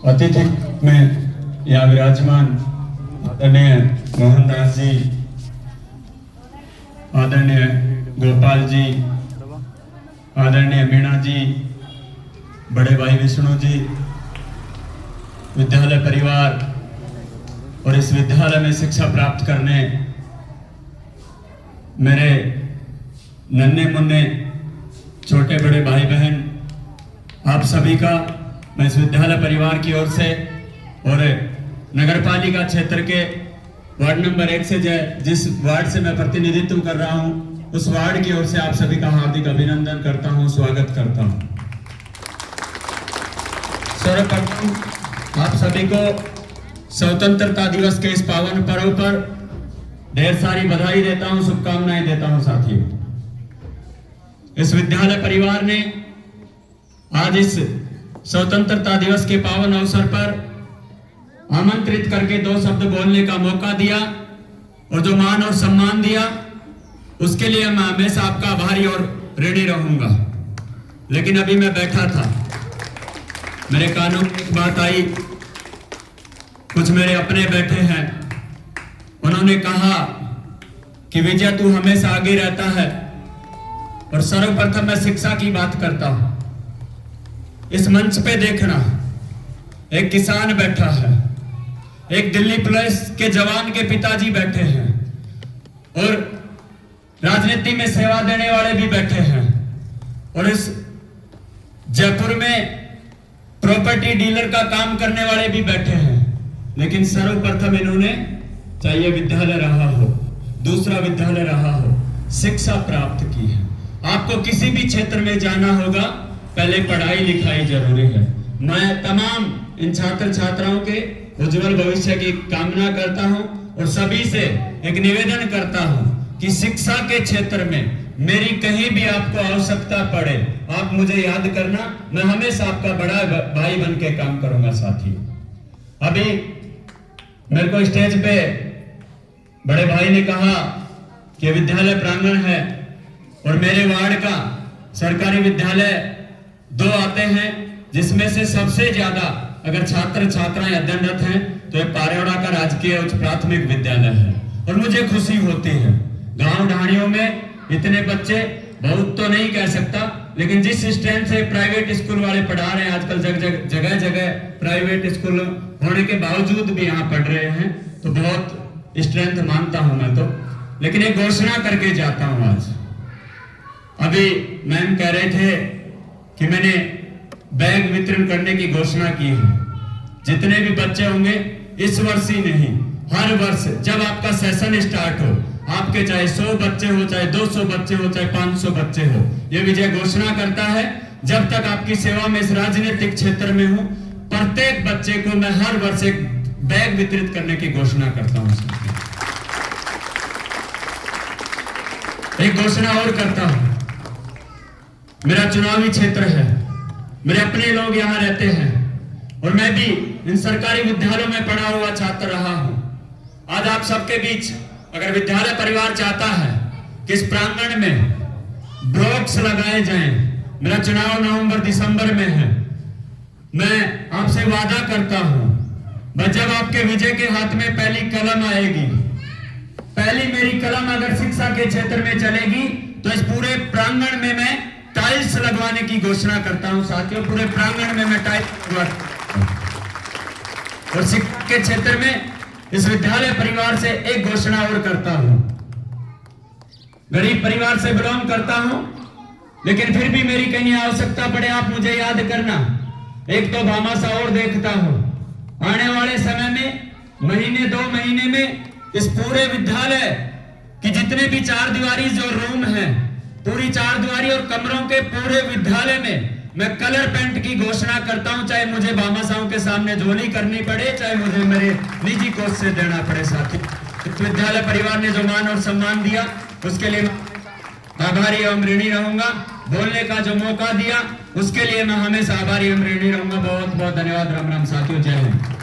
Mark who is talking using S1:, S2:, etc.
S1: अतिथि में यहाँ विराजमान आदरणीय मोहनदास जी, आदरणीय गोपाल जी, आदरणीय मीणा जी, बड़े भाई विष्णु जी, विद्यालय परिवार और इस विद्यालय में शिक्षा प्राप्त करने मेरे नन्हे मुन्ने छोटे बड़े भाई बहन, आप सभी का मैं इस विद्यालय परिवार की ओर से और नगरपालिका क्षेत्र के वार्ड नंबर 1 से जिस वार्ड से मैं प्रतिनिधित्व कर रहा हूं, उस वार्ड की ओर से आप सभी का हार्दिक अभिनंदन करता हूं, स्वागत करता हूं। सर्वप्रथम आप सभी को स्वतंत्रता दिवस के इस पावन पर्व पर ढेर सारी बधाई देता हूं, शुभकामनाएं देता हूं। साथियों, इस विद्यालय परिवार ने आज इस स्वतंत्रता दिवस के पावन अवसर पर आमंत्रित करके 2 शब्द बोलने का मौका दिया और जो मान और सम्मान दिया, उसके लिए मैं हमेशा आपका आभारी और ऋणी रहूंगा। लेकिन अभी मैं बैठा था, मेरे कानों में एक बात आई, कुछ मेरे अपने बैठे हैं, उन्होंने कहा कि विजय तू हमेशा आगे रहता है। और सर्वप्रथम मैं शिक्षा की बात करता हूं। इस मंच पे देखना, एक किसान बैठा है, एक दिल्ली पुलिस के जवान के पिताजी बैठे हैं और राजनीति में सेवा देने वाले भी बैठे हैं और इस जयपुर में प्रॉपर्टी डीलर का काम करने वाले भी बैठे हैं। लेकिन सर्वप्रथम इन्होंने, चाहे विद्यालय रहा हो, दूसरा विद्यालय रहा हो, शिक्षा प्राप्त की है। आपको किसी भी क्षेत्र में जाना होगा, पहले पढ़ाई लिखाई जरूरी है। मैं तमाम इन छात्र छात्राओं के उज्जवल भविष्य की कामना करता हूं और सभी से एक निवेदन करता हूं कि शिक्षा के क्षेत्र में मेरी कहीं भी आपको आवश्यकता पड़े, आप मुझे याद करना, मैं हमेशा आपका बड़ा भाई बन के काम करूंगा। साथी, अभी मेरे को स्टेज पे बड़े भाई ने कहा कि विद्यालय प्रांगण है और मेरे वार्ड का सरकारी विद्यालय 2 आते हैं, जिसमें से सबसे ज्यादा अगर छात्र छात्राएं अध्ययनरत हैं तो एक पारेवड़ा का राजकीय उच्च प्राथमिक विद्यालय है। और मुझे खुशी होती है, गांव ढाणियों में इतने बच्चे बहुत तो नहीं कह सकता, लेकिन जिस स्ट्रेंथ से प्राइवेट स्कूल वाले पढ़ा रहे हैं, आजकल जगह जगह प्राइवेट स्कूल होने के बावजूद भी यहाँ पढ़ रहे हैं, तो बहुत स्ट्रेंथ मानता हूं मैं तो। लेकिन एक घोषणा करके जाता हूं आज। अभी मैम कह रहे थे कि मैंने बैग वितरण करने की घोषणा की है। जितने भी बच्चे होंगे, इस वर्ष ही नहीं, हर वर्ष जब आपका सेशन स्टार्ट हो, आपके चाहे 100 बच्चे हो, चाहे 200 बच्चे हो, चाहे 500 बच्चे हो, ये विजय घोषणा करता है, जब तक आपकी सेवा में इस राजनीतिक क्षेत्र में हूं, प्रत्येक बच्चे को मैं हर वर्ष एक बैग वितरित करने की घोषणा करता हूं। एक घोषणा और करता हूं, मेरा चुनावी क्षेत्र है, मेरे अपने लोग यहाँ रहते हैं और मैं भी इन सरकारी विद्यालयों में पढ़ा हुआ छात्र रहा हूं। आज आप सबके बीच अगर विद्यालय परिवार चाहता है कि इस प्रांगण में ब्लॉक्स लगाए जाएं, मेरा चुनाव नवंबर दिसंबर में है, मैं आपसे वादा करता हूं, जब आपके विजय के हाथ में पहली कलम आएगी, पहली मेरी कलम अगर शिक्षा के क्षेत्र में चलेगी, तो इस पूरे प्रांगण में मैं टाइल्स लगवाने की घोषणा करता हूं। साथियों, पूरे प्रांगण में मैं टाइल्स और शिक्षा के क्षेत्र में इस विद्यालय परिवार से एक घोषणा और करता हूं। गरीब परिवार से बिलोंग करता हूं, लेकिन फिर भी मेरी कहीं आवश्यकता पड़े, आप मुझे याद करना। एक तो भामाशाह और देखता हूं, आने वाले समय में महीने 2 महीने में इस पूरे विद्यालय की जितने भी 4 दीवारी जो रूम है, पूरी 4 दीवारी और कमरों के पूरे विद्यालय में मैं कलर पेंट की घोषणा करता हूं, चाहे मुझे भामाशाहों के सामने झोली करनी पड़े, चाहे मुझे मेरे निजी कोष से देना पड़े। साथी, विद्यालय परिवार ने जो मान और सम्मान दिया, उसके लिए आभारी एवं ऋणी रहूंगा। बोलने का जो मौका दिया, उसके लिए मैं हमेशा आभारी एवं ऋणी रहूंगा। बहुत बहुत धन्यवाद। राम राम साथियों, जय हिंद।